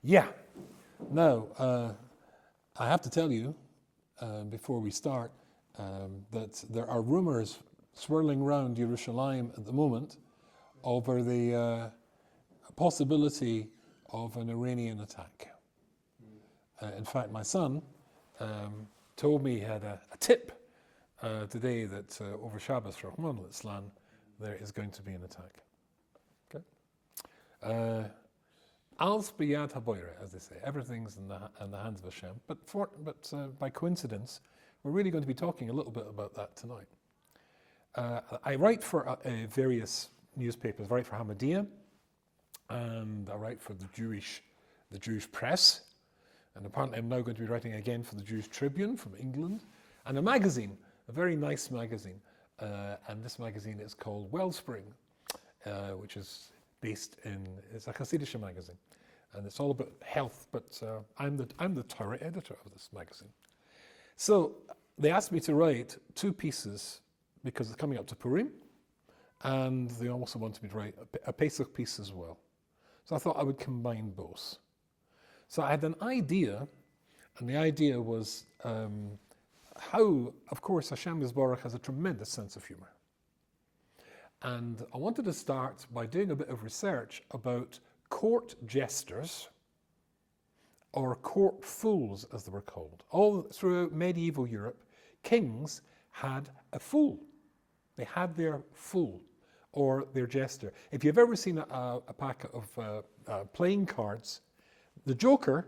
Yeah. Now, I have to tell you, before we start, that there are rumors swirling around Jerusalem at the moment over the possibility of an Iranian attack. In fact, my son told me he had a tip today that over Shabbos, Rahman al-Islam, there is going to be an attack. Okay? Al's biyad haboyre, as they say. Everything's in the hands of HaShem. But by coincidence, we're really going to be talking a little bit about that tonight. I write for various newspapers. I write for Hamadiyah, and I write for the Jewish press. And apparently I'm now going to be writing again for the Jewish Tribune from England, and a magazine, a very nice magazine. And this magazine is called Wellspring, which is based it's a Hasidic magazine. And it's all about health, but I'm the Torah editor of this magazine. So they asked me to write 2 pieces because it's coming up to Purim, and they also wanted me to write a Pesach piece as well. So I thought I would combine both. So I had an idea, and the idea was how, of course, HaShem Yisborach has a tremendous sense of humor. And I wanted to start by doing a bit of research about court jesters, or court fools as they were called. All throughout medieval Europe, kings had a fool. They had their fool, or their jester. If you've ever seen a pack of playing cards, the joker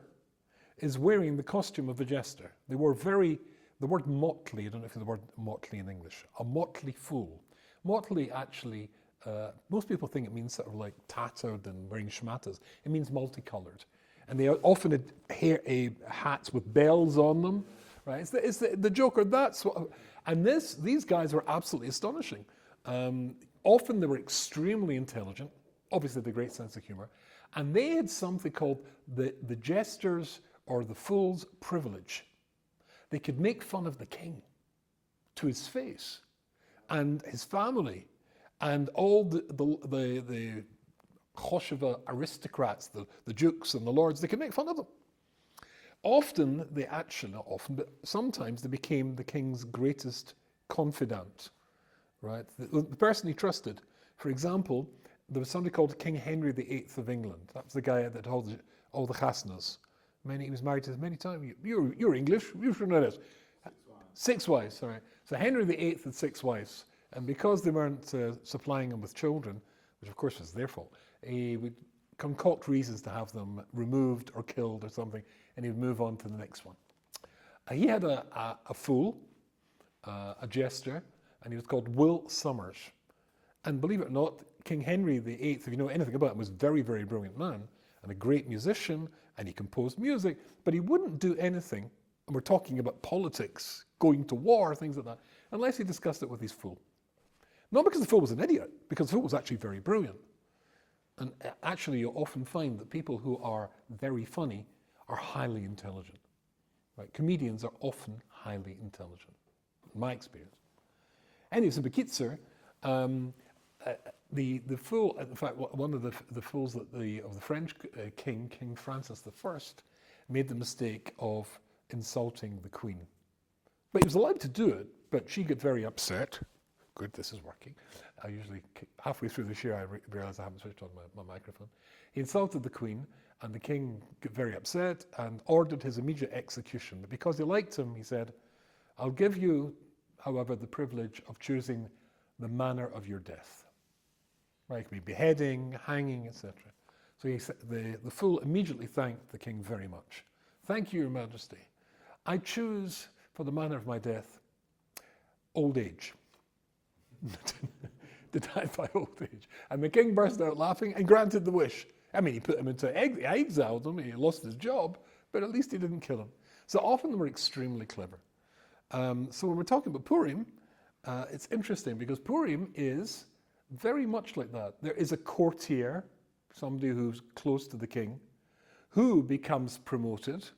is wearing the costume of a jester. They were the word motley, I don't know if the word motley in English, a motley fool. Motley actually, most people think it means sort of like tattered and wearing schmatters. It means multicolored. And they often had hats with bells on them, right? It's the joker, that's what, and these guys were absolutely astonishing. Often they were extremely intelligent, obviously the great sense of humor, and they had something called the jester's or the fool's privilege. They could make fun of the king to his face, and his family, and all the Chosheva aristocrats, the dukes and the lords. They could make fun of them. But sometimes they became the king's greatest confidant, right? The person he trusted. For example, there was somebody called King Henry VIII of England. That was the guy that held all the chasnas. He was married to many times. You're English, you should know this. 6 wives, sorry. So Henry VIII had 6 wives, and because they weren't supplying him with children, which of course was their fault, he would concoct reasons to have them removed or killed or something, and he would move on to the next one. He had a fool, a jester, and he was called Will Somers. And believe it or not, King Henry VIII, if you know anything about him, was a very, very brilliant man and a great musician, and he composed music, but he wouldn't do anything, and we're talking about politics, going to war, things like that, unless he discussed it with his fool. Not because the fool was an idiot, because the fool was actually very brilliant. And actually, you'll often find that people who are very funny are highly intelligent. Right? Comedians are often highly intelligent, in my experience. Anyway, so Bekitzer, the fool, in fact, one of the fools of the French king, King Francis I, made the mistake of insulting the Queen. But he was allowed to do it, but she got very upset. Good, this is working. I usually, halfway through the share, I realize I haven't switched on my microphone. He insulted the Queen, and the king got very upset and ordered his immediate execution. But because he liked him, he said, I'll give you, however, the privilege of choosing the manner of your death. Right, it could be beheading, hanging, etc. So the fool immediately thanked the king very much. Thank you, Your Majesty. I choose for the manner of my death, old age. To die by old age. And the king burst out laughing and granted the wish. I mean, he put him into exiled him, he lost his job, but at least he didn't kill him. So often they were extremely clever. So when we're talking about Purim, it's interesting because Purim is very much like that. There is a courtier, somebody who's close to the king, who becomes promoted,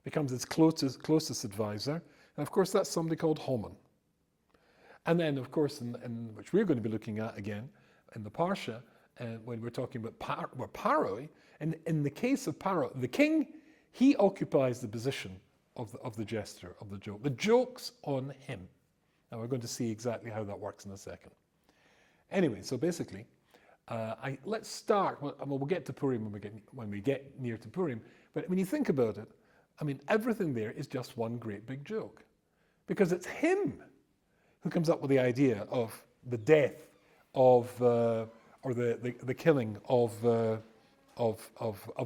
becomes his closest advisor, and of course that's somebody called Haman. And then, of course, in which we're going to be looking at again in the Parsha, when we're talking about Pharaoh, and in the case of Pharaoh, the king, he occupies the position of the jester, of the joke. The joke's on him. And we're going to see exactly how that works in a second. Anyway, so basically, let's start. We'll get to Purim when we get near to Purim. But when you think about it, I mean, everything there is just one great big joke, because it's him who comes up with the idea of the death of or the killing of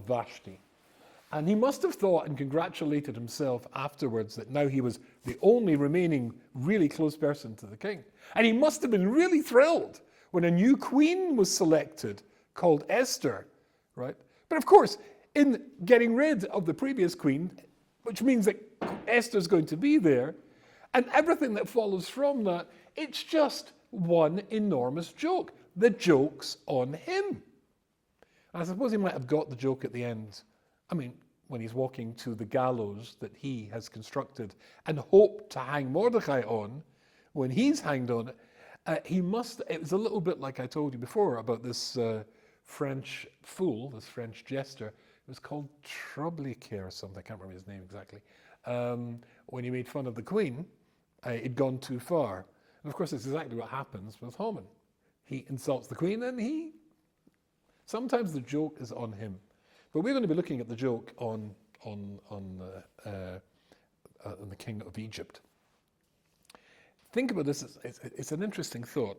Vashti. And he must have thought and congratulated himself afterwards that now he was the only remaining really close person to the king. And he must have been really thrilled when a new queen was selected called Esther, right? But of course, in getting rid of the previous queen, which means that Esther's going to be there, and everything that follows from that, it's just one enormous joke. The joke's on him. I suppose he might have got the joke at the end. I mean, when he's walking to the gallows that he has constructed and hoped to hang Mordechai on, when he's hanged on it, it was a little bit like I told you before about this French fool, this French jester. It was called Troubliquet or something, I can't remember his name exactly. When he made fun of the queen, it'd gone too far. And of course, it's exactly what happens with Haman. He insults the queen and sometimes the joke is on him. But we're going to be looking at the joke on the king of Egypt. Think about this, it's an interesting thought.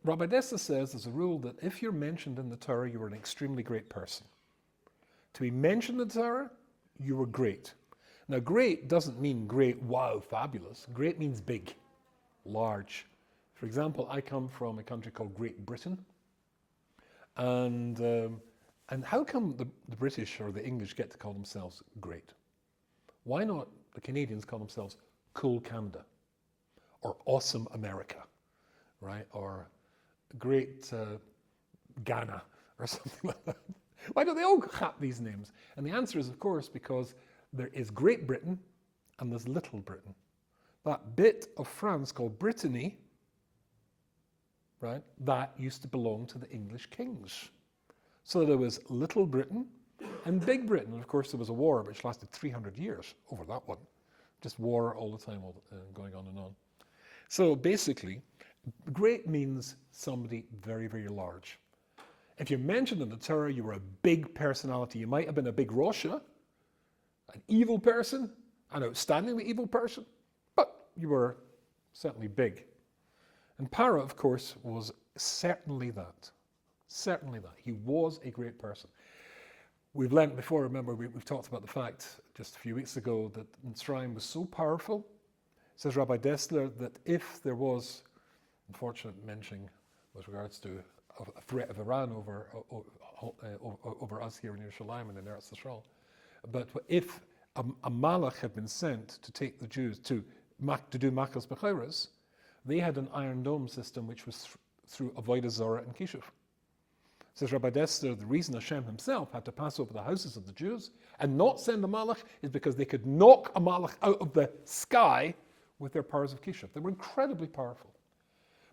Rabbi Dessa says there's a rule that if you're mentioned in the Torah, you are an extremely great person. To be mentioned in the Torah, you were great. Now, great doesn't mean great, wow, fabulous. Great means big, large. For example, I come from a country called Great Britain. And how come the British or the English get to call themselves great? Why not the Canadians call themselves cool Canada? Or awesome America, right? Or great Ghana, or something like that. Why do they all have these names? And the answer is, of course, because there is Great Britain and there's Little Britain. That bit of France called Brittany, right, that used to belong to the English kings. So there was Little Britain and Big Britain. And of course, there was a war which lasted 300 years over that one. Just war all the time, going on and on. So basically, great means somebody very, very large. If you're mentioned in the Torah, you were a big personality. You might have been a big Rasha, an evil person, an outstandingly evil person, but you were certainly big. And Pharaoh, of course, was certainly that. Certainly that. He was a great person. We've learned before, remember, we've talked about the fact just a few weeks ago that Mitzrayim was so powerful, says Rabbi Dessler, that if there was, unfortunate mentioning with regards to a threat of Iran over us here in Yerushalayim and in Eretz Yisrael, but if a malach had been sent to take the Jews to do Machos Bechoros, they had an Iron Dome system which was through Avodah Zarah and Kishuv. Says Rabbi Dessler, the reason Hashem himself had to pass over the houses of the Jews and not send a malach is because they could knock a malach out of the sky with their powers of Kishuv. They were incredibly powerful.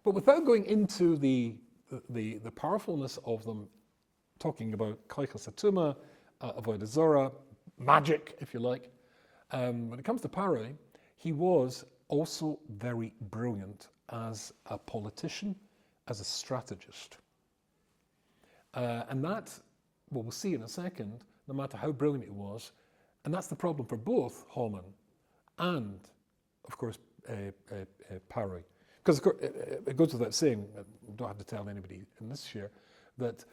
But without going into the powerfulness of them, talking about Koichas Hatuma, Avodah Zarah, magic, if you like, when it comes to Pharaoh, he was also very brilliant as a politician, as a strategist. And that, well, we'll see in a second, no matter how brilliant he was, and that's the problem for both Haman and, of course, Pharaoh. Because it goes without saying, I don't have to tell anybody in this year, that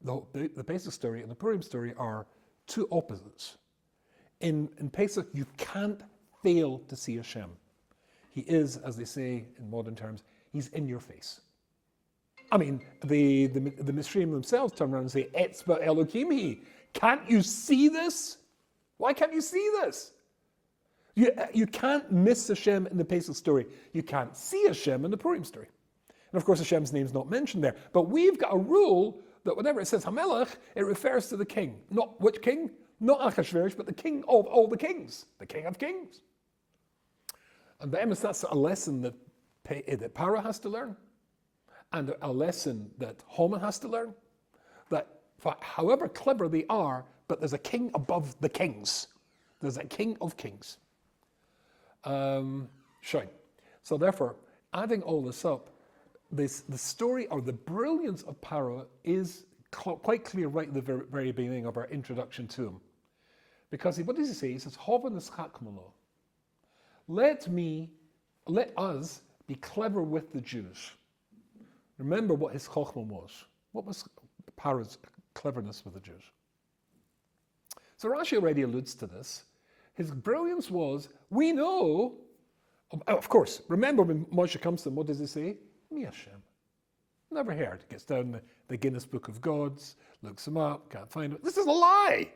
the Pesach story and the Purim story are two opposites. In Pesach, you can't fail to see Hashem. He is, as they say in modern terms, he's in your face. I mean, the Mitzrayim themselves turn around and say, Etzba Elokim Hi. Can't you see this? Why can't you see this? You can't miss Hashem in the Pesach story. You can't see Hashem in the Purim story. And of course, Hashem's name's not mentioned there. But we've got a rule that whenever it says HaMelech, it refers to the king. Not which king? Not Achashverosh, but the king of all the kings. The king of kings. And that's a lesson that Pharaoh has to learn. and a lesson that Haman has to learn, that however clever they are, but there's a king above the kings. There's a king of kings. Shine. So therefore, adding all this up, the story or the brilliance of Pharaoh is quite clear right at the very beginning of our introduction to him. Because what does he say? He says, Hovan ischakmalo. Let us be clever with the Jews. Remember what his chokhmah was. What was Pharaoh's cleverness with the Jews? So Rashi already alludes to this. His brilliance was, we know, of course, remember when Moshe comes to him, what does he say? Me HaShem. Never heard. Gets down the Guinness Book of Gods, looks him up, can't find him. This is a lie.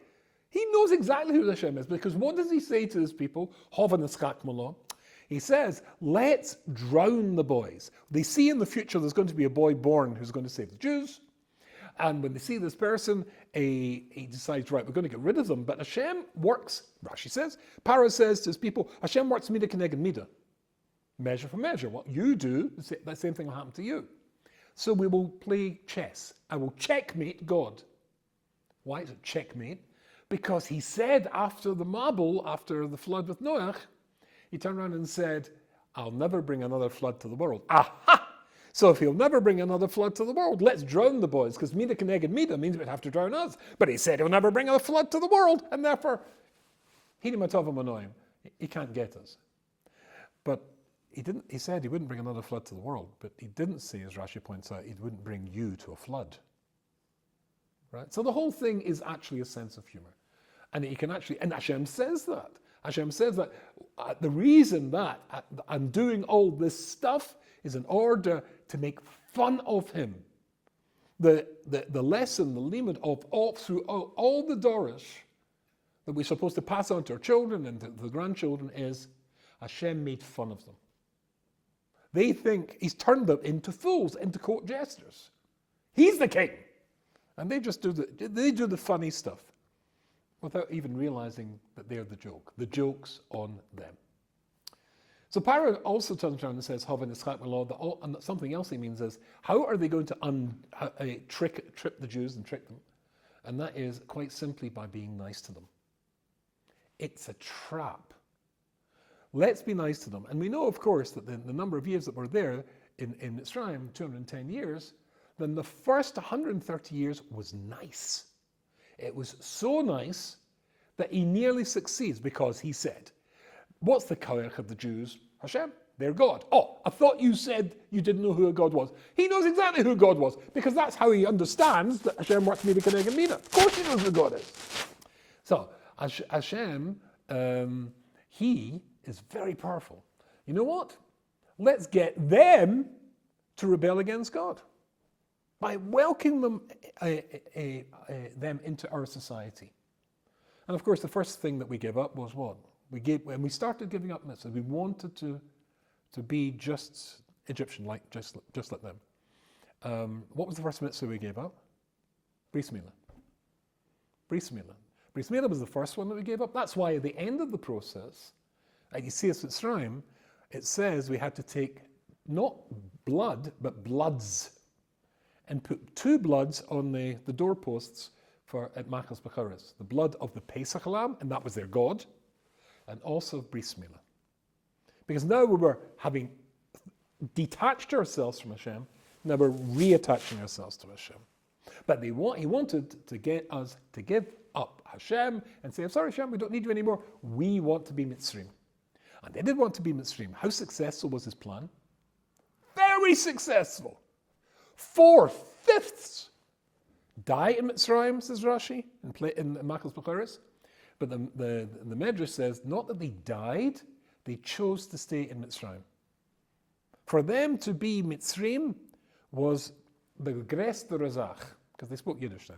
He knows exactly who HaShem is, because what does he say to his people? Hovan ischakmalo. He says, let's drown the boys. They see in the future there's going to be a boy born who's going to save the Jews. And when they see this person, he decides, right, we're going to get rid of them. But HaShem works, Rashi says, Pharaoh says to his people, HaShem works mida keneged mida. Measure for measure. What you do, that same thing will happen to you. So we will play chess. I will checkmate God. Why is it checkmate? Because he said after the Mabul, after the flood with Noach, he turned around and said, I'll never bring another flood to the world. Aha! So if he'll never bring another flood to the world, let's drown the boys, because mida keneged mida means we'd have to drown us. But he said he'll never bring a flood to the world, and therefore, he can't get us. But he said he wouldn't bring another flood to the world, but he didn't say, as Rashi points out, he wouldn't bring you to a flood. Right? So the whole thing is actually a sense of humor. And Hashem says that. Hashem says that the reason that I'm doing all this stuff is in order to make fun of him. The lesson, the limit of through all the Dorish that we're supposed to pass on to our children and to the grandchildren is Hashem made fun of them. They think he's turned them into fools, into court jesters. He's the king. And they just do the funny stuff without even realizing that they're the joke. The joke's on them. So Pharaoh also turns around and says, Hovan ischakmalo, and something else he means is, how are they going to trip the Jews and trick them? And that is quite simply by being nice to them. It's a trap. Let's be nice to them. And we know, of course, that the number of years that were there in Mitzrayim, 210 years, then the first 130 years was nice. It was so nice that he nearly succeeds, because he said, what's the koach of the Jews? HaShem, they're God. Oh, I thought you said you didn't know who God was. He knows exactly who God was, because that's how he understands that Hashem works mida keneged mida. Of course he knows who God is. So, Hashem, he is very powerful. You know what? Let's get them to rebel against God by welcoming them into our society. And of course, the first thing that we gave up was what? When we started giving up mitzvahs, we wanted to be just Egyptian, just like them. What was the first mitzvah we gave up? Bris Milah. Bris Milah. Bris Milah was the first one that we gave up. That's why at the end of the process, you see us at Mitzrayim, it says we had to take not blood, but bloods, and put 2 bloods on the doorposts at Machas Bechoros. The blood of the Pesach lamb, and that was their god, and also Bris Milah. Because now we were having detached ourselves from Hashem, now we're reattaching ourselves to Hashem. But he wanted to get us to give up Hashem and say, I'm sorry Hashem, we don't need you anymore. We want to be Mitzrayim. And they did want to be Mitzrayim. How successful was his plan? Very successful. 4/5 die in Mitzrayim, says Rashi, in Machas Bechoros. But the Medrash says, not that they died, they chose to stay in Mitzrayim. For them to be Mitzrayim was the Gres de Razach, because they spoke Yiddish then.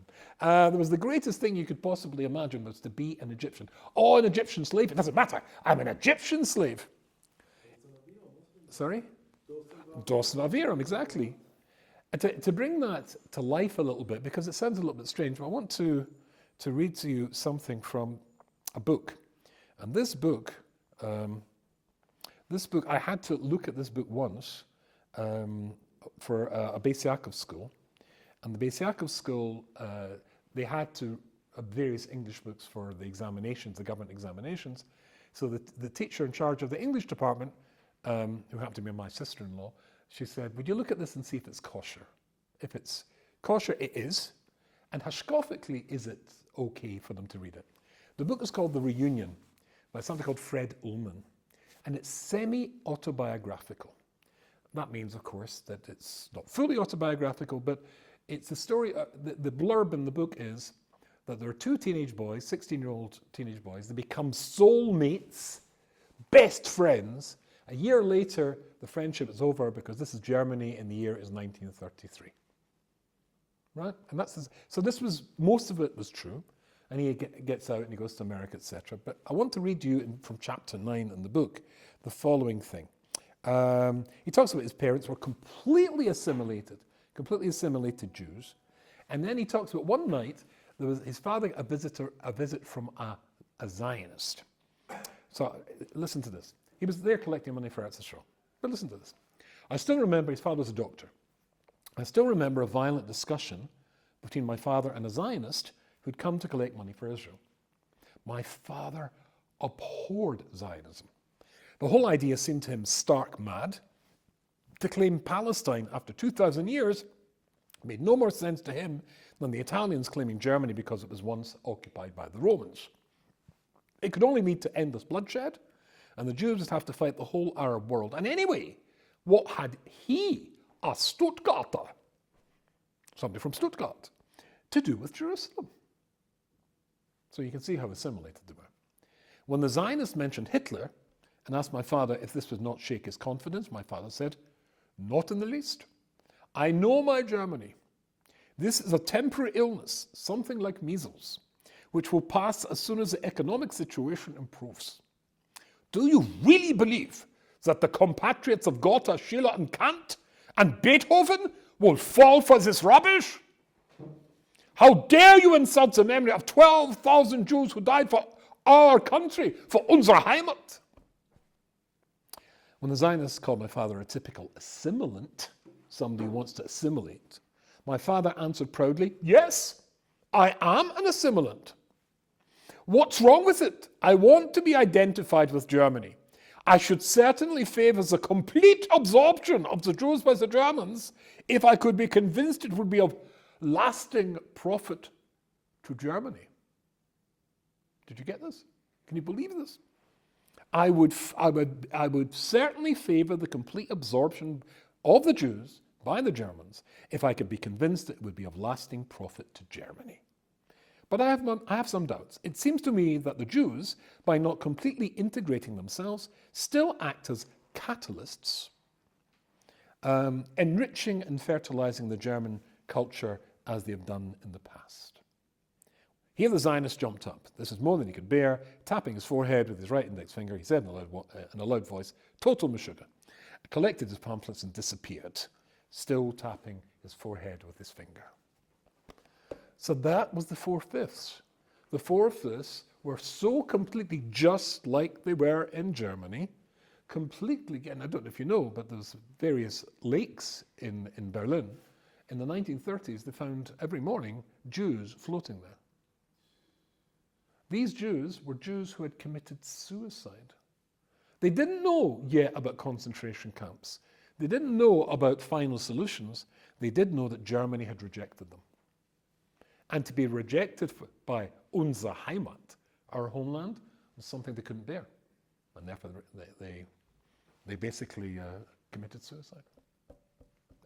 There was the greatest thing you could possibly imagine was to be an Egyptian. Oh, an Egyptian slave, it doesn't matter. I'm an Egyptian slave. Sorry? Dosan Aviram, exactly. And to bring that to life a little bit, because it sounds a little bit strange, but I want to read to you something from a book. And this book, I had to look at this book once, for a Beis Yaakov school. And the Beis Yaakov school, they had to have various English books for the examinations, the government examinations. So the teacher in charge of the English department, who happened to be my sister-in-law, she said, would you look at this and see if it's kosher? If it's kosher, it is. And hashkafically, is it okay for them to read it? The book is called The Reunion by somebody called Fred Ullman. And it's semi-autobiographical. That means, of course, that it's not fully autobiographical, but it's the story, the blurb in the book is that there are two teenage boys, 16-year-old teenage boys, they become soulmates, best friends. A year later, the friendship is over because this is Germany and the year is 1933. Right? And so this was, most of it was true. And he gets out and he goes to America, etc. But I want to read you from chapter 9 in the book the following thing. He talks about his parents were completely assimilated Jews. And then he talks about one night, there was his father, a visit from a Zionist. So listen to this. He was there collecting money for Eretz Yisrael. But listen to this. I still remember, his father was a doctor. I still remember a violent discussion between my father and a Zionist who'd come to collect money for Israel. My father abhorred Zionism. The whole idea seemed to him stark mad. To claim Palestine after 2,000 years made no more sense to him than the Italians claiming Germany because it was once occupied by the Romans. It could only lead to endless bloodshed, and the Jews would have to fight the whole Arab world. And anyway, what had he, a Stuttgarter, somebody from Stuttgart, to do with Jerusalem? So you can see how assimilated they were. When the Zionists mentioned Hitler and asked my father if this would not shake his confidence, my father said, not in the least. I know my Germany. This is a temporary illness, something like measles, which will pass as soon as the economic situation improves. Do you really believe that the compatriots of Goethe, Schiller and Kant and Beethoven will fall for this rubbish? How dare you insult the memory of 12,000 Jews who died for our country, for unsere Heimat? When the Zionists called my father a typical assimilant, somebody who wants to assimilate, my father answered proudly, yes, I am an assimilant. What's wrong with it? I want to be identified with Germany. I should certainly favor the complete absorption of the Jews by the Germans if I could be convinced it would be of lasting profit to Germany. Did you get this? Can you believe this? I would certainly favor the complete absorption of the Jews by the Germans if I could be convinced it would be of lasting profit to Germany. But I have some doubts. It seems to me that the Jews, by not completely integrating themselves, still act as catalysts, enriching and fertilizing the German culture as they have done in the past. Here the Zionist jumped up. This is more than he could bear. Tapping his forehead with his right index finger, he said in a loud voice, total meshuggah, collected his pamphlets and disappeared, still tapping his forehead with his finger. So that was the 4/5. The 4/5 were so completely just like they were in Germany, completely, and I don't know if you know, but there's various lakes in Berlin. In the 1930s, they found every morning Jews floating there. These Jews were Jews who had committed suicide. They didn't know yet about concentration camps. They didn't know about final solutions. They did know that Germany had rejected them. And to be rejected by unsere Heimat, our homeland, was something they couldn't bear. And therefore they basically committed suicide.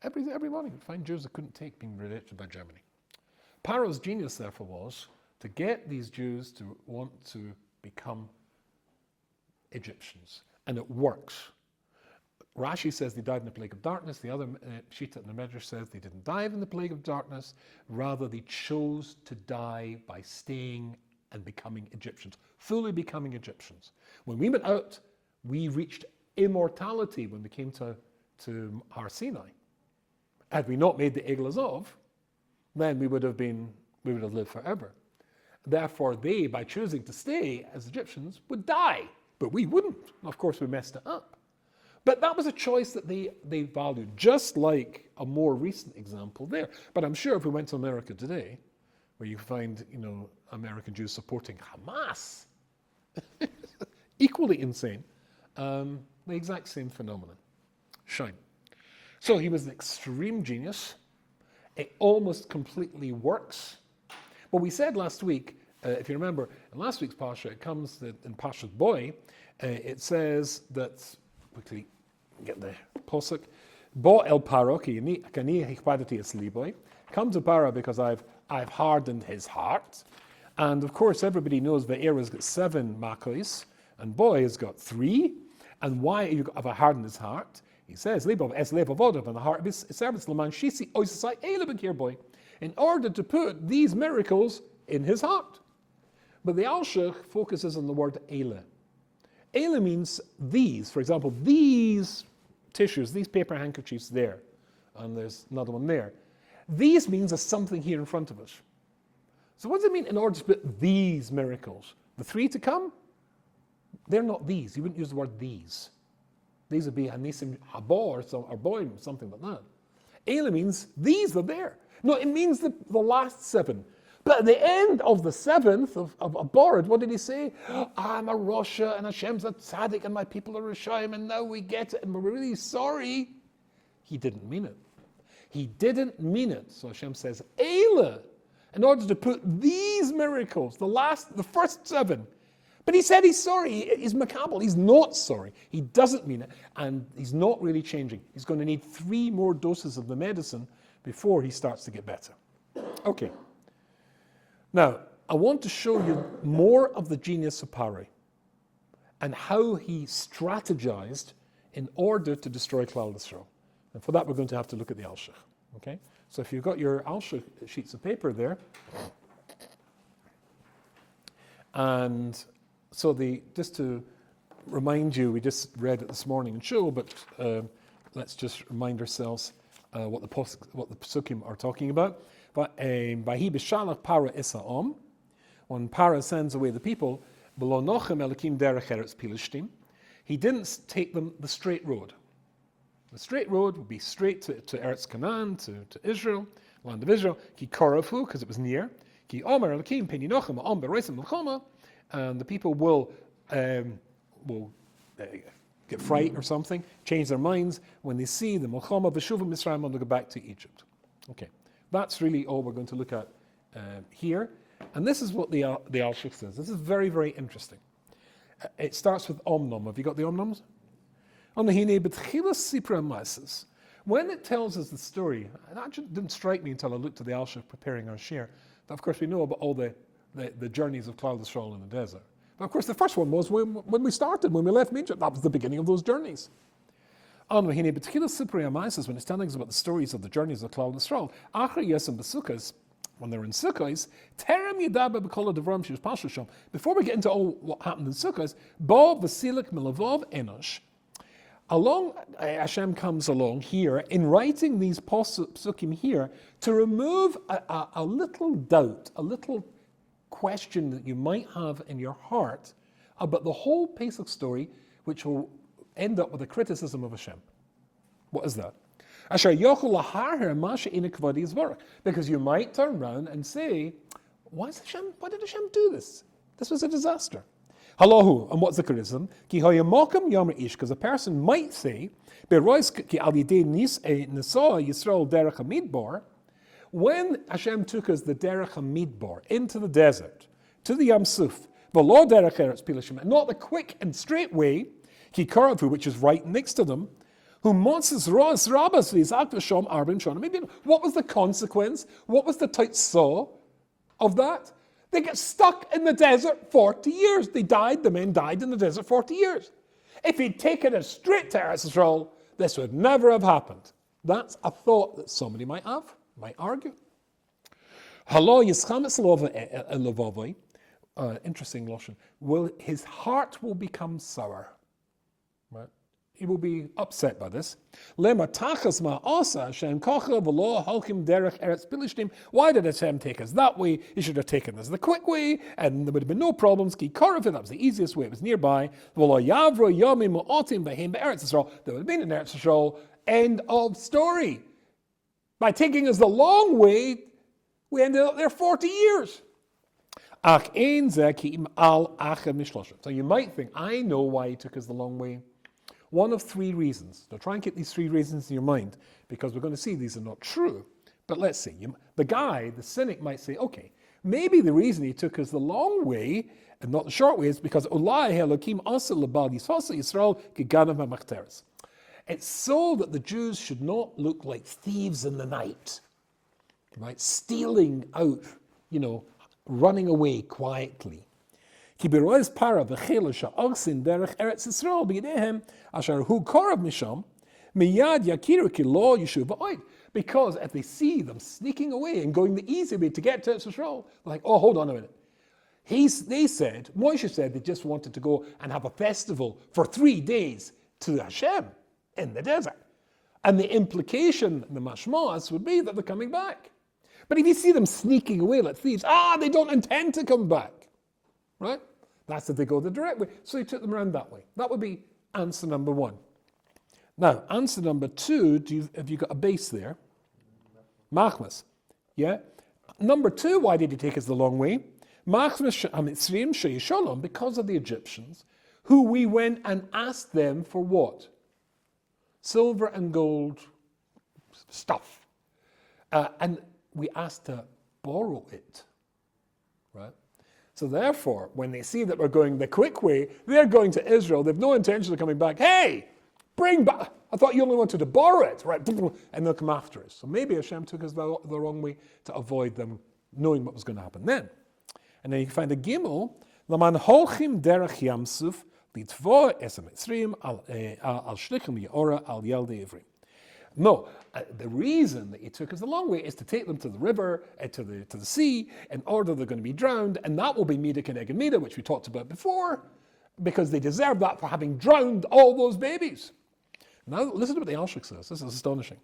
Every morning you'd find Jews that couldn't take being rejected by Germany. Pharaoh's genius, therefore, was to get these Jews to want to become Egyptians. And it works. Rashi says they died in the plague of darkness. The other Shita in the Medrash says they didn't die in the plague of darkness. Rather, they chose to die by staying and becoming Egyptians, fully becoming Egyptians. When we went out, we reached immortality when we came to Har Sinai. Had we not made the Egel Azov, then we would have lived forever. Therefore, they, by choosing to stay as Egyptians, would die, but we wouldn't. Of course, we messed it up. But that was a choice that they valued, just like a more recent example there. But I'm sure if we went to America today, where you find, American Jews supporting Hamas, equally insane, the exact same phenomenon. Shine. So he was an extreme genius. It almost completely works. But we said last week, if you remember, in last week's Parsha, it comes that in Parshas Boy, it says that, quickly get the posuk, Bo el Paro ki ani hichpadati es liboy. Come to Para because I've hardened his heart. And of course, everybody knows that Era's got 7 makos, and Boy has got 3. And why have I hardened his heart? He says, Libov es levavodov, and the heart of his servants, Laman Shisi oisasai elebek here, boy, in order to put these miracles in his heart. But the Alshich focuses on the word Eile. Eile means these. For example, these tissues, these paper handkerchiefs there, and there's another one there. These means there's something here in front of us. So what does it mean in order to put these miracles? The 3 to come? They're not these. You wouldn't use the word these. These would be Hanisim Habor or Boy, something like that. Eile means these are there. No, it means the last 7. But at the end of the 7th of Aborid, what did he say? I'm a Rasha and Hashem's a tzaddik and my people are Rishayim and now we get it and we're really sorry. He didn't mean it. He didn't mean it. So Hashem says, Eile, in order to put these miracles, the first 7. But he said he's sorry. He's makabel. He's not sorry. He doesn't mean it. And he's not really changing. He's going to need 3 more doses of the medicine before he starts to get better. Okay. Now, I want to show you more of the genius of Pharaoh and how he strategized in order to destroy Klal Yisrael. And for that, we're going to have to look at the Alshich. Okay? So if you've got your Alshich sheets of paper there, and so just to remind you, we just read it this morning in Shul, but let's just remind ourselves what the Pesukim are talking about. But BShalach Parah Isa'om, when Parah sends away the people, B'lo nochem elakim derech eretz Pilishtim, he didn't take them the straight road. The straight road would be straight to Eretz Canaan, to Israel, land of Israel. Ki korafu, because it was near. Ki omer elakim peni nochem om bereisim l'choma, and the people will get fright or something, change their minds when they see the Melchama V'shuva Mitzrayim and they go back to Egypt. Okay, that's really all we're going to look at here. And this is what the Alshich says. This is very, very interesting. It starts with Omnom. Have you got the Omnoms? When it tells us the story, that didn't strike me until I looked at the Alshich preparing our share, that of course we know about all the journeys of Klal Yisrael in the desert. But of course the first one was when we started, when we left Egypt. That was the beginning of those journeys. When it's telling us about the stories of the journeys of Klal Yisrael, when they're in Sukkos, before we get into all what happened in Sukkos, along Hashem comes along here in writing these psukim here to remove a little doubt, a little question that you might have in your heart about the whole Pesach story, which will end up with a criticism of Hashem. What is that? Because you might turn around and say, why did Hashem do this? This was a disaster. Halahu, and what's the criticism? Because a person might say, when Hashem took us the Derech HaMidbar into the desert, to the Yam Suf, not the quick and straight way, which is right next to them, what was the consequence? What was the taitzah of that? They get stuck in the desert 40 years. The men died in the desert 40 years. If he'd taken us straight to Eretz Yisrael, this would never have happened. That's a thought that somebody might argue. Interesting lotion. His heart will become sour. Right? he will be upset by this. Why did Hashem take us that way? He should have taken us the quick way, and there would have been no problems. That was the easiest way, it was nearby. There would have been in Eretz Yisrael, end of story. By taking us the long way, we ended up there 40 years. So you might think, I know why he took us the long way. One of three reasons. Now try and get these three reasons in your mind, because we're going to see these are not true. But let's see. The cynic might say, okay, maybe the reason he took us the long way and not the short way is because it's so that the Jews should not look like thieves in the night, right? Stealing out, running away quietly. Because at they see them sneaking away and going the easy way to get to Eretz Yisrael, they're like, oh, hold on a minute. Moshe said they just wanted to go and have a festival for 3 days to HaShem in the desert. And the implication, the mashmas, would be that they're coming back. But if you see them sneaking away like thieves, they don't intend to come back, right? That's if they go the direct way. So he took them around that way. That would be answer number one. Now, answer number two, have you got a base there? Machmas. Yeah? Number two, why did he take us the long way? Because of the Egyptians, who we went and asked them for what? Silver and gold stuff. And we asked to borrow it, right? So therefore, when they see that we're going the quick way, they're going to Israel. They've no intention of coming back. Hey, bring back. I thought you only wanted to borrow it, right? And they'll come after us. So maybe Hashem took us the wrong way to avoid them knowing what was going to happen then. And then you can find a gimel. Laman holchim derech yamsuf litvo esem etzrim al shlichim yeora al yelde ivrim. No, the reason that he took us the long way is to take them to the river, to the sea, in order they're going to be drowned, and that will be Mida Keneged Mida, which we talked about before, because they deserve that for having drowned all those babies. Now listen to what the Alshich says. This is astonishing.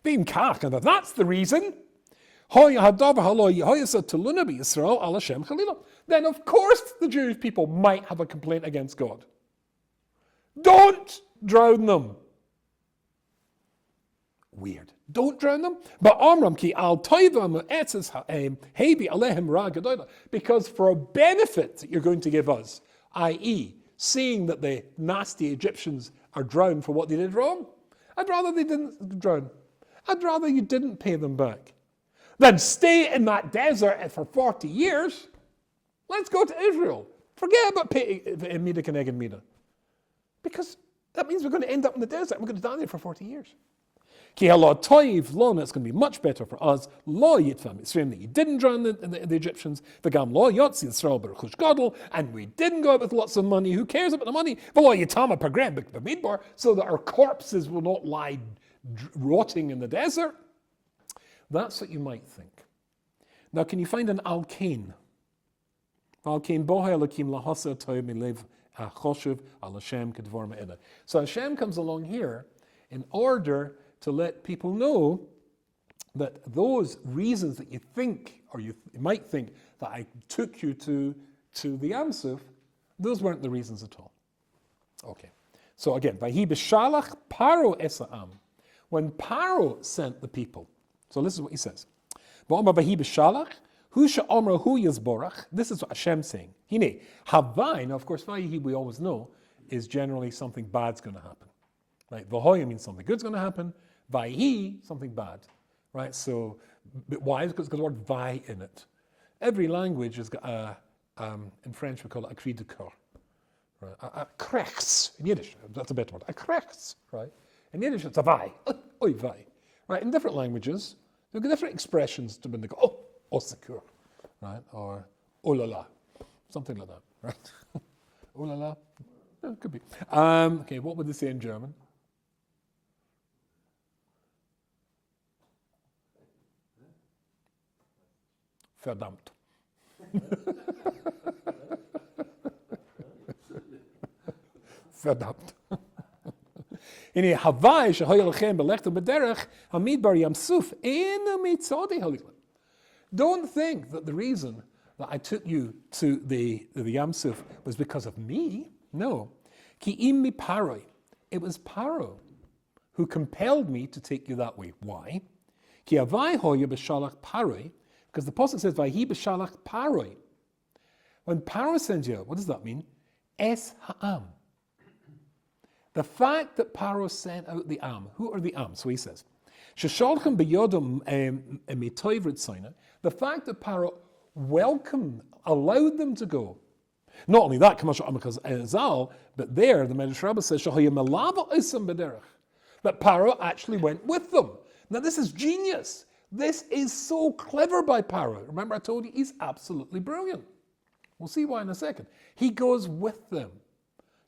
Being kach, and that's the reason. Then of course the Jewish people might have a complaint against God. Don't drown them. Weird. Don't drown them. But Amram ki al toivam etzes hebi alehem ra gadola. Because for a benefit that you're going to give us, i.e., seeing that the nasty Egyptians are drowned for what they did wrong, I'd rather they didn't drown. I'd rather you didn't pay them back than stay in that desert for 40 years. Let's go to Israel. Forget about paying Mida Keneged Mida. Because that means we're going to end up in the desert and we're going to die there for 40 years. Ki halo toiv lona, it's going to be much better for us. Lo yitvam Mitzrayim, that you didn't drown the Egyptians. V'gam lo yotzi Yisrael b'rechush gadol, and we didn't go out with lots of money. Who cares about the money? V'lo yitama pagrem b'midbar, so that our corpses will not lie rotting in the desert. That's what you might think. Now, can you find an alkane? Alkane boha elokim lahasa toiv milev choshev al Hashem kedvar ma'ila. So Hashem comes along here in order to let people know that those reasons that you think, or you might think that I took you to the Amsuf, those weren't the reasons at all. Okay. So again, Vahi BShalach Paro esa'am. When Paro sent the people, so this is what he says. Vahi BShalach, hu she'omra hu yizborach. This is what Hashem's saying. Hine, havai, now of course, Vahi, we always know, is generally something bad's going to happen. Right? Vahoya means something good's going to happen. Vayhi, something bad, right? So, why? Because it's got the word vai in it. Every language has got in French we call it a cri de coeur, right? A krechts, in Yiddish, that's a better word, a krechts, right? In Yiddish it's a vai, oi vai, right? In different languages, there are different expressions to when they go, oh secure, right? Or oh la la, something like that, right? Oh la la, yeah, it could be. Okay, what would they say in German? Verdammt. Verdammt. Hine Havai shehoy lechem belechtem bederech hamidbar yamsuf ena mitzodi halila. Don't think that the reason that I took you to the Yamsuf was because of me. No. Ki immi paroi. It was Pharaoh who compelled me to take you that way. Why? Ki avai hoya b'shalach paroi. Because the Apostle says, Vayhi b'shalach paroi. When Pharaoh sends you out, what does that mean? Es ha'am. The fact that Pharaoh sent out the Am. Who are the Am? So he says, Shesholchem b'yodom mitoivrit soina. The fact that Pharaoh welcomed, allowed them to go. Not only that, but there the Medrash Rabbah says that Pharaoh actually went with them. Now this is genius. This is so clever by Pharaoh. Remember I told you he's absolutely brilliant. We'll see why in a second. He goes with them.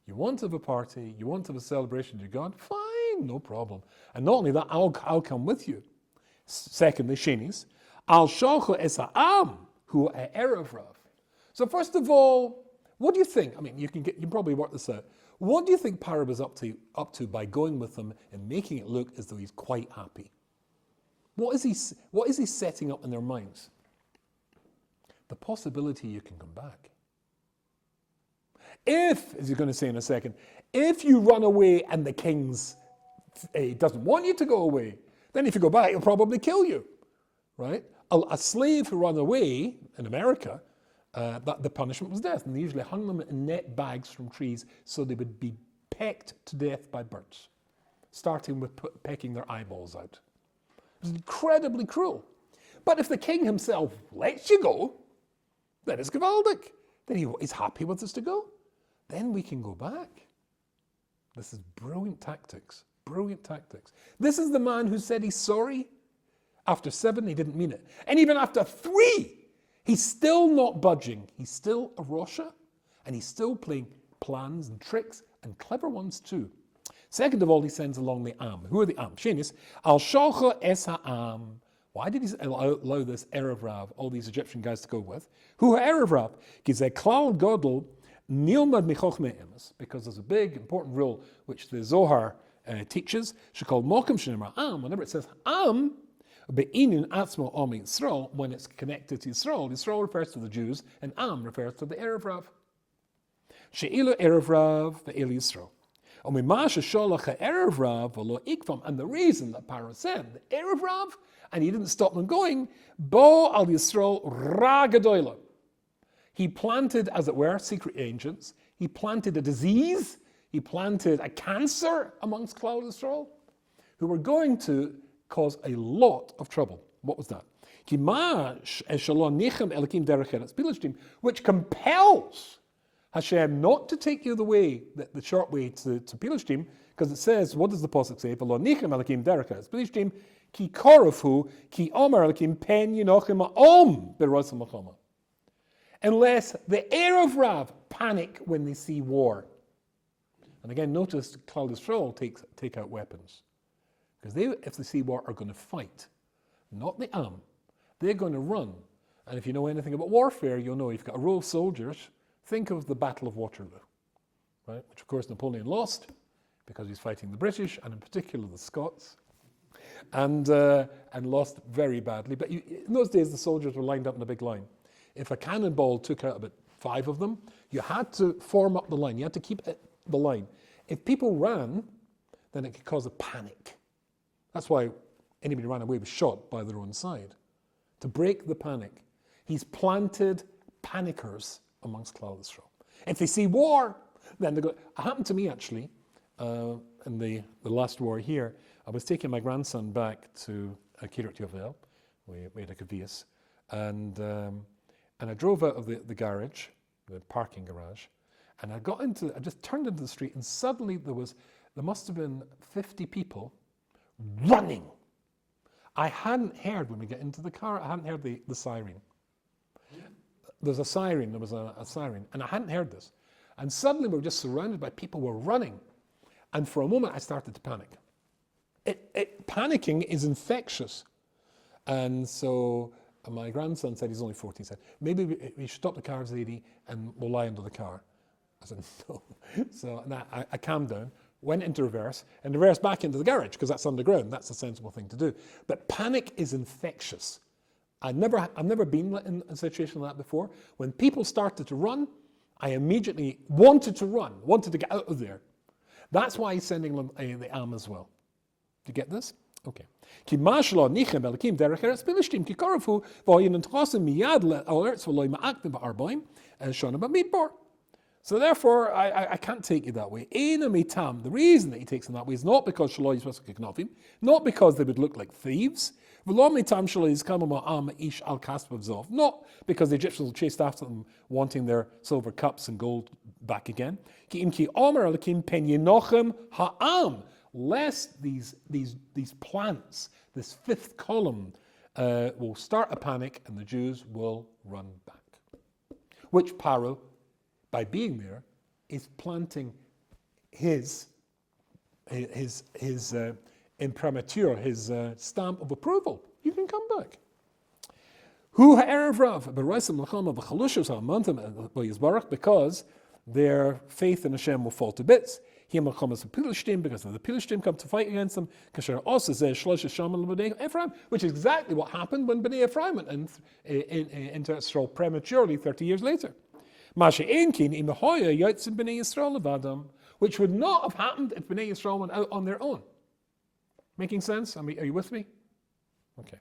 You want to have a party, you want to have a celebration to God, fine, no problem. And not only that, I'll come with you. Secondly, Shenis, Al Shalcho es ha'am hu erev rav. So first of all, what do you think? I mean, you can probably work this out. What do you think Pharaoh was up to by going with them and making it look as though he's quite happy? What is he setting up in their minds? The possibility you can come back. If, as he's going to say in a second, if you run away and the king doesn't want you to go away, then if you go back, he'll probably kill you, right? A slave who ran away in America, the punishment was death, and they usually hung them in net bags from trees so they would be pecked to death by birds, starting with pecking their eyeballs out. It was incredibly cruel. But if the king himself lets you go, then it's gewaldig. Then he's happy with us to go. Then we can go back. This is brilliant tactics. Brilliant tactics. This is the man who said he's sorry. After 7, he didn't mean it. And even after 3, he's still not budging. He's still a Rosha, and he's still playing plans and tricks, and clever ones too. Second of all, he sends along the Am. Who are the Am? Shenis, Al Shalcha es ha'am. Why did he allow this Erev Rav, all these Egyptian guys to go with? Who are Erev Rav? Gizeh klal godel nilmad michochmei emes. Because there's a big, important rule which the Zohar teaches. She called mokum shenimra Am. Whenever it says Am, be'inin atzmo om Yisrael, when it's connected to Yisrael, Yisrael refers to the Jews, and Am refers to the Erev Rav. She'ilu Erev Rav ve'elu Yisrael. And the reason that Pharaoh sent the Erev Rav, and he didn't stop them going, Bo al Yisrael ra gadoila. He planted, as it were, secret agents. He planted a disease. He planted a cancer amongst Klal Yisrael, who were going to cause a lot of trouble. What was that? Which compels HaShem not to take you the way, the short way to Pilishtim, because it says, what does the Pasuk say? V'lo nichem elakim derech Pilishtim, ki korafu, ki omer elakim pen yinochim ha'om berosa machoma. Unless the Erev Rav panic when they see war. And again, notice Klal Yisrael take out weapons. Because they, if they see war, are going to fight. Not the Am. They're going to run. And if you know anything about warfare, you'll know you've got a row of soldiers. Think of the Battle of Waterloo, right? Which of course Napoleon lost because he's fighting the British and in particular the Scots, and lost very badly. But in those days the soldiers were lined up in a big line. If a cannonball took out about 5 of them, you had to form up the line. You had to keep the line. If people ran, then it could cause a panic. That's why anybody who ran away was shot by their own side. To break the panic, he's planted panickers amongst Klal Yisrael. If they see war, then they go. It happened to me actually in the last war here. I was taking my grandson back to Kiryat Yovel. We had a kavias, and I drove out of the garage, the parking garage, and I just turned into the street, and suddenly there must have been 50 people running. I hadn't heard when we get into the car. I hadn't heard the siren. There was a siren, and I hadn't heard this. And suddenly we were just surrounded by people who were running. And for a moment I started to panic. Panicking is infectious. And so my grandson said, he's only 14, he said, maybe we should stop the car, lady, and we'll lie under the car. I said, no. So I calmed down, went into reverse, and reversed back into the garage, because that's underground. That's the sensible thing to do. But panic is infectious. I've never been in a situation like that before. When people started to run, I immediately wanted to run, wanted to get out of there. That's why he's sending them the Am as well. Do you get this? Okay. So therefore, I can't take you that way. The reason that he takes them that way is not because not because they would look like thieves, not because the Egyptians chased after them wanting their silver cups and gold back again. Lest these plants, this fifth column, will start a panic and the Jews will run back. Which Pharaoh, by being there, is planting his imprimatur, his stamp of approval. You can come back. Because their faith in Hashem will fall to bits. Because of the Pilishtim come to fight against them, which is exactly what happened when Bnei Ephraim went into Israel prematurely 30 years later. Which would not have happened if Bnei Yisrael went out on their own. Making sense? Are you with me? Okay.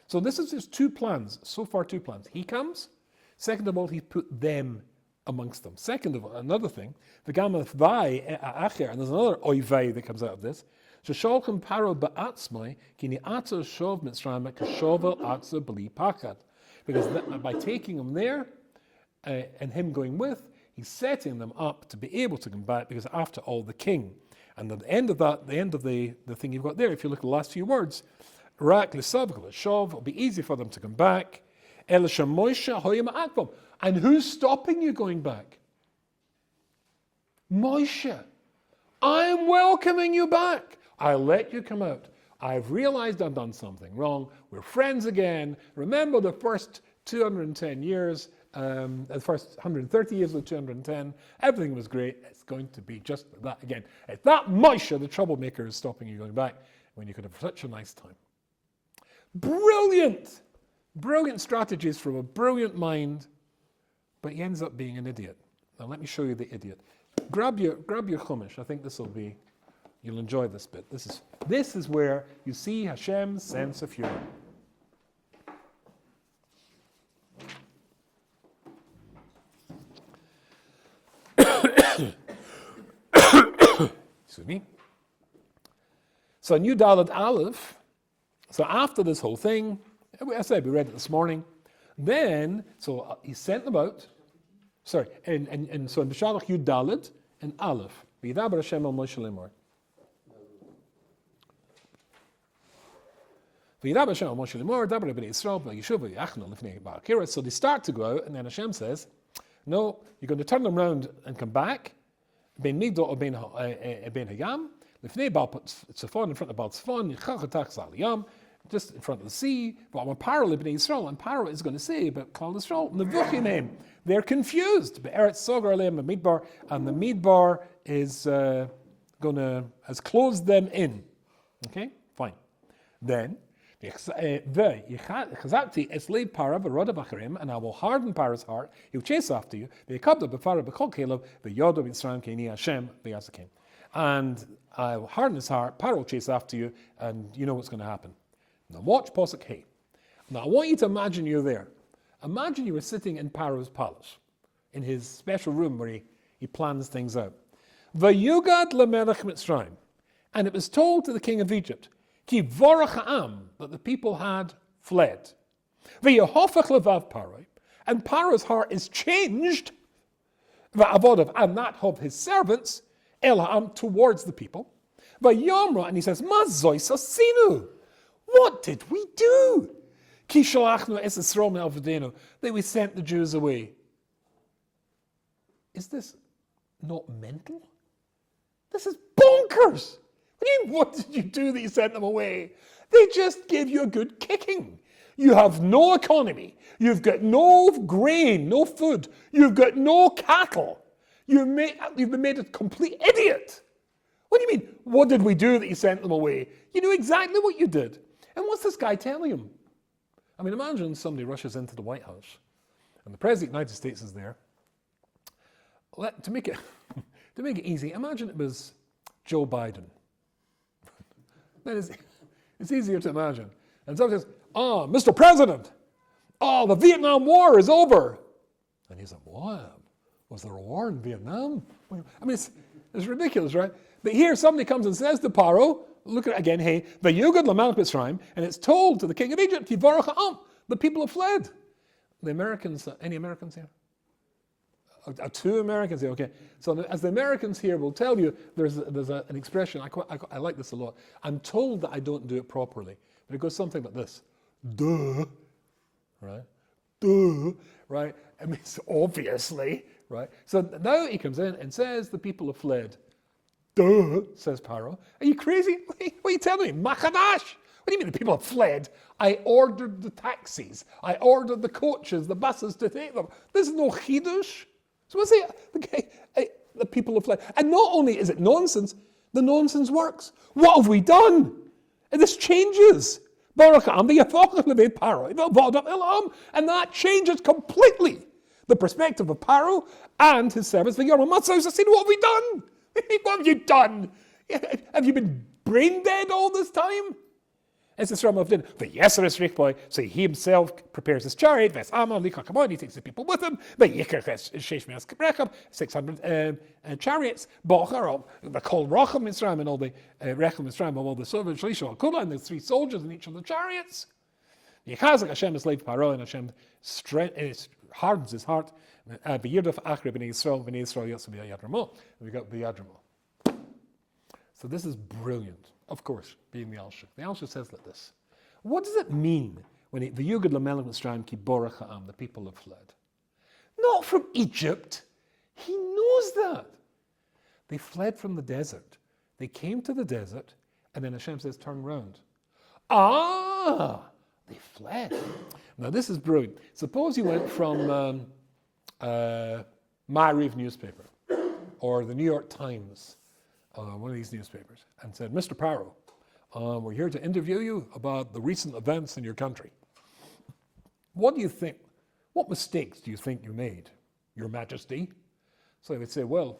So this is just two plans. So far, two plans. He comes. Second of all, he put them amongst them. Second of all, another thing, the Gamath Vai Acher, and there's another Oivei that comes out of this. Shesholchem Paro Ba'atzmai, Kini Atzer Shov Mitzrayim, Kashovel Atzer B'li Pachad. Because by taking them there, and him going with, he's setting them up to be able to come back, because after all, the king. And at the end of that, the end of the thing you've got there, if you look at the last few words, Rak L'Sav L'Shov, it'll be easy for them to come back. Elisha Moshe Hoyim Akvam. And who's stopping you going back? Moshe. I'm welcoming you back. I'll let you come out. I've realized I've done something wrong. We're friends again. Remember the first 210 years, the first 130 years of 210, everything was great. It's going to be just that again. It's that Moshe, the troublemaker, is stopping you going back when you could have such a nice time. Brilliant! Brilliant strategies from a brilliant mind, but he ends up being an idiot. Now let me show you the idiot. Grab your Chumash. I think this will be, you'll enjoy this bit. This is where you see Hashem's sense of humor. Excuse me. So in Yud Aleph, so after this whole thing, I said we read it this morning, then, so he sent them out, so in BShalach Yud Daled and Aleph, V'yidaber Hashem el Moshe lemor. V'yidaber Hashem el Moshe lemor, daber b'nei Yisrael, v'yishuv v'yachnu lifnei ba'akira. So they start to go out, and then Hashem says, no, you're going to turn them around and come back. Ben Migdol or Ben Hayam, lifnei Baal Tzafon, in front of Baal Tzafon, yichachatach zal yam, just in front of the sea. But when Pharaoh b'nei Yisrael, and Pharaoh is going to say about Klal Yisrael, nevuchim, they're confused. Be'eretz sogar aleim b'midbar, and the midbar is has closed them in. Okay, fine. Then, and I will harden Pharaoh's heart. He'll chase after you. And I will harden his heart. Pharaoh will chase after you, and you know what's going to happen. Now watch Posuk Hey. Now I want you to imagine you're there. Imagine you were sitting in Pharaoh's palace, in his special room where he plans things out. Vayugad lemelech Mitzrayim, and it was told to the king of Egypt, Ki vorach ha'am, that the people had fled. V'yehofach levav Pharaoh, and Pharaoh's heart is changed, v'avodav, and that of his servants, el ha'am, towards the people. V'yomra, and he says, Ma zois asinu, what did we do? Ki shalachnu es Yisrael me'avdenu, that we sent the Jews away. Is this not mental? This is bonkers. What did you do that you sent them away? They just gave you a good kicking. You have no economy. You've got no grain, no food. You've got no cattle. You've been made a complete idiot. What do you mean, what did we do that you sent them away? You knew exactly what you did. And what's this guy telling him? I mean, imagine somebody rushes into the White House and the President of the United States is there. To make it easy, imagine it was Joe Biden. It's easier to imagine. And somebody says, Mr. President, the Vietnam War is over. And he's like, what? Was there a war in Vietnam? I mean, it's ridiculous, right? But here somebody comes and says to Pharaoh, look at it again, hey, Vayugad Lamelech Mitzrayim, and it's told to the king of Egypt, Yivarach ha'am, the people have fled. The Americans, any Americans here? Two Americans here, okay. So as the Americans here will tell you, there's an expression, I like this a lot. I'm told that I don't do it properly. But it goes something like this. Duh, right? Duh, right? I mean, obviously, right? So now he comes in and says the people have fled. Duh, says Pharaoh. Are you crazy? What are you telling me? Machadash? What do you mean the people have fled? I ordered the taxis. I ordered the coaches, the buses to take them. There's no chidush. So what's the people have fled. And not only is it nonsense, the nonsense works. What have we done? And this changes. And that changes completely the perspective of Pharaoh and his servants. What have we done? What have you done? Have you been brain dead all this time? It's the Sram of Din. So he himself prepares his chariot. He takes the people with him. 600 chariots. They're called Racham Mitzrayim and all the Rechem Mitzrayim, all the servants, and there's 3 soldiers in each of the chariots. Hashem is slave Pharaoh, and Hashem hardens his heart. We got Biyadramo. So this is brilliant, of course, being the Alshich. The Alshich says like this. What does it mean when the Yugad Lamelech Mitzrayim ki borach ha'am, the people have fled? Not from Egypt. He knows that. They fled from the desert. They came to the desert, and then Hashem says, turn round. They fled. Now this is brilliant. Suppose you went from Ma'ariv newspaper, or the New York Times, one of these newspapers, and said, Mr. Pharaoh, we're here to interview you about the recent events in your country. What do you think? What mistakes do you think you made, Your Majesty? So they would say, well,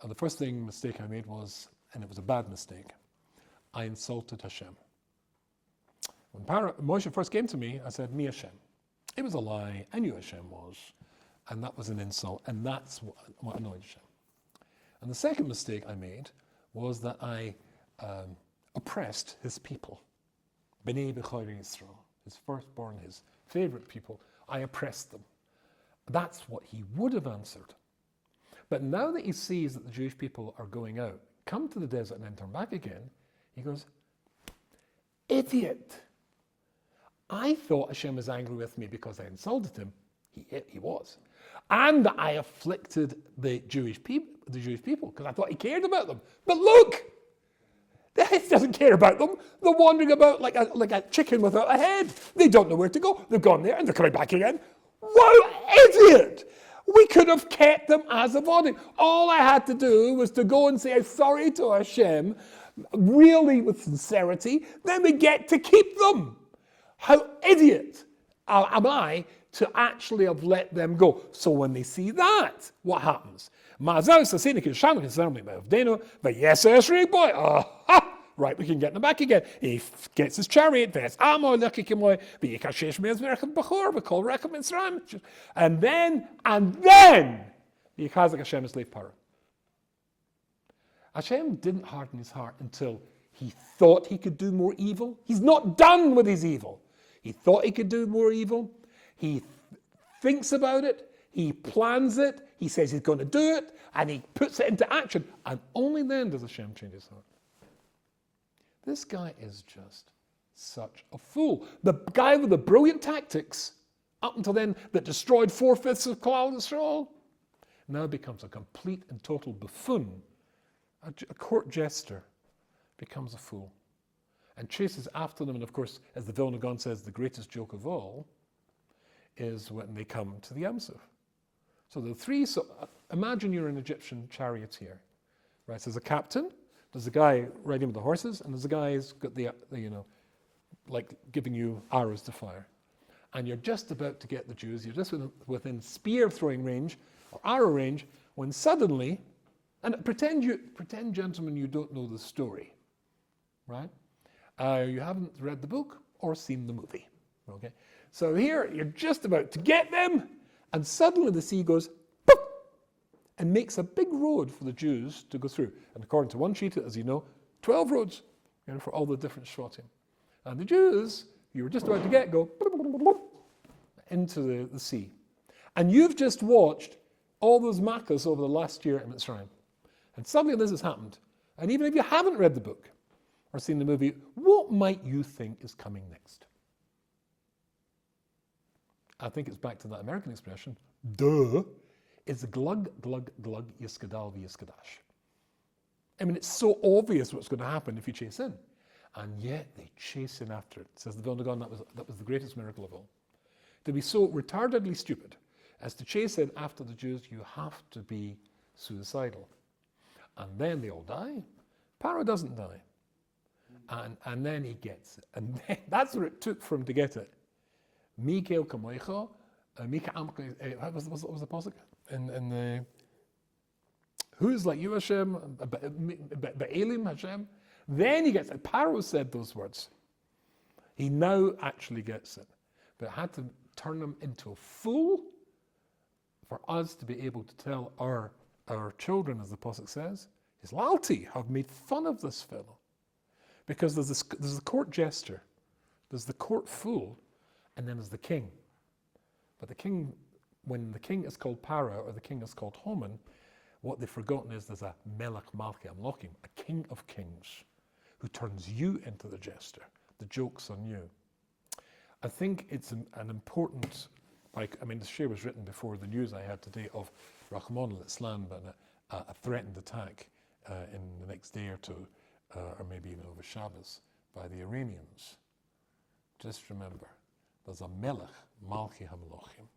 the first mistake I made was, and it was a bad mistake, I insulted Hashem. When Moshe first came to me, I said, me Hashem. It was a lie. I knew Hashem was. And that was an insult. And that's what annoyed Hashem. And the second mistake I made was that I oppressed his people. B'nai B'chayri Yisrael, his firstborn, his favorite people. I oppressed them. That's what he would have answered. But now that he sees that the Jewish people are going out, come to the desert and then turn back again, he goes, idiot. I thought Hashem was angry with me because I insulted him. He was. And I afflicted the Jewish people because I thought he cared about them. But look, he doesn't care about them. They're wandering about like a chicken without a head. They don't know where to go. They've gone there and they're coming back again. Wow, idiot! We could have kept them as a body. All I had to do was to go and say sorry to Hashem, really with sincerity. Then we get to keep them. How idiot am I to actually have let them go? So when they see that, what happens? Right, we can get them back again. He gets his chariot, and then Hashem is slave Pharaoh. Hashem didn't harden his heart until he thought he could do more evil. He's not done with his evil. He thought he could do more evil. He thinks about it. He plans it. He says he's going to do it. And he puts it into action. And only then does Hashem change his heart. This guy is just such a fool. The guy with the brilliant tactics, up until then, that destroyed 4/5 of Klal Yisrael, now becomes a complete and total buffoon. A court jester becomes a fool and chases after them. And of course, as the Vilna Gaon says, the greatest joke of all is when they come to the Yam Suf. So the three, imagine you're an Egyptian charioteer. right? So there's a captain, there's a guy riding with the horses, and there's a guy who's got the like giving you arrows to fire. And you're just about to get the Jews, you're just within spear throwing range, or arrow range, when suddenly, and pretend gentlemen you don't know the story, right? You haven't read the book or seen the movie, okay? So here, you're just about to get them, and suddenly the sea goes, poof, and makes a big road for the Jews to go through. And according to one sheet, as you know, 12 roads, for all the different shvatim. And the Jews, you were just about to go into the sea. And you've just watched all those makkahs over the last year in Mitzrayim. And suddenly this has happened. And even if you haven't read the book or seen the movie, what might you think is coming next? I think it's back to that American expression, duh. It's glug, glug, glug, yiskadal v'yiskadash. I mean, it's so obvious what's going to happen if you chase in. And yet they chase in after it. Says the Vilna Gaon, that was the greatest miracle of all. To be so retardedly stupid as to chase in after the Jews, you have to be suicidal. And then they all die. Pharaoh doesn't die. And then he gets it. And then, that's what it took for him to get it. Mikael Kamoicha, what was the pasuk? In the who's like you, Hashem, Ba'alim, Hashem. Then he gets it. Pharaoh said those words. He now actually gets it. But it had to turn him into a fool for us to be able to tell our children, as the pasuk says, his lalti have made fun of this fellow. Because there's the court jester, there's the court fool, and then there's the king. But the king, when the king is called Para or the king is called Haman, what they've forgotten is there's a Melech Malchi Amlochim, a king of kings, who turns you into the jester. The joke's on you. I think it's an important, the share was written before the news I had today of Rahman al-Islam, but a threatened attack in the next day or two, or maybe even over Shabbos, by the Iranians. Just remember, there's a Melech Malchi HaMelachim,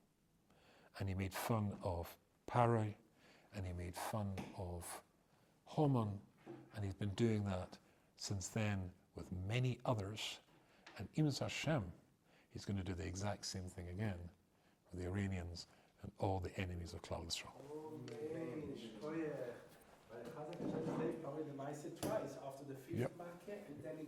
and he made fun of Parai, and he made fun of Haman, and he's been doing that since then with many others. And even HaShem, he's going to do the exact same thing again with the Iranians and all the enemies of Klal Yisrael. Probably the mice twice after the fifth market, and then again.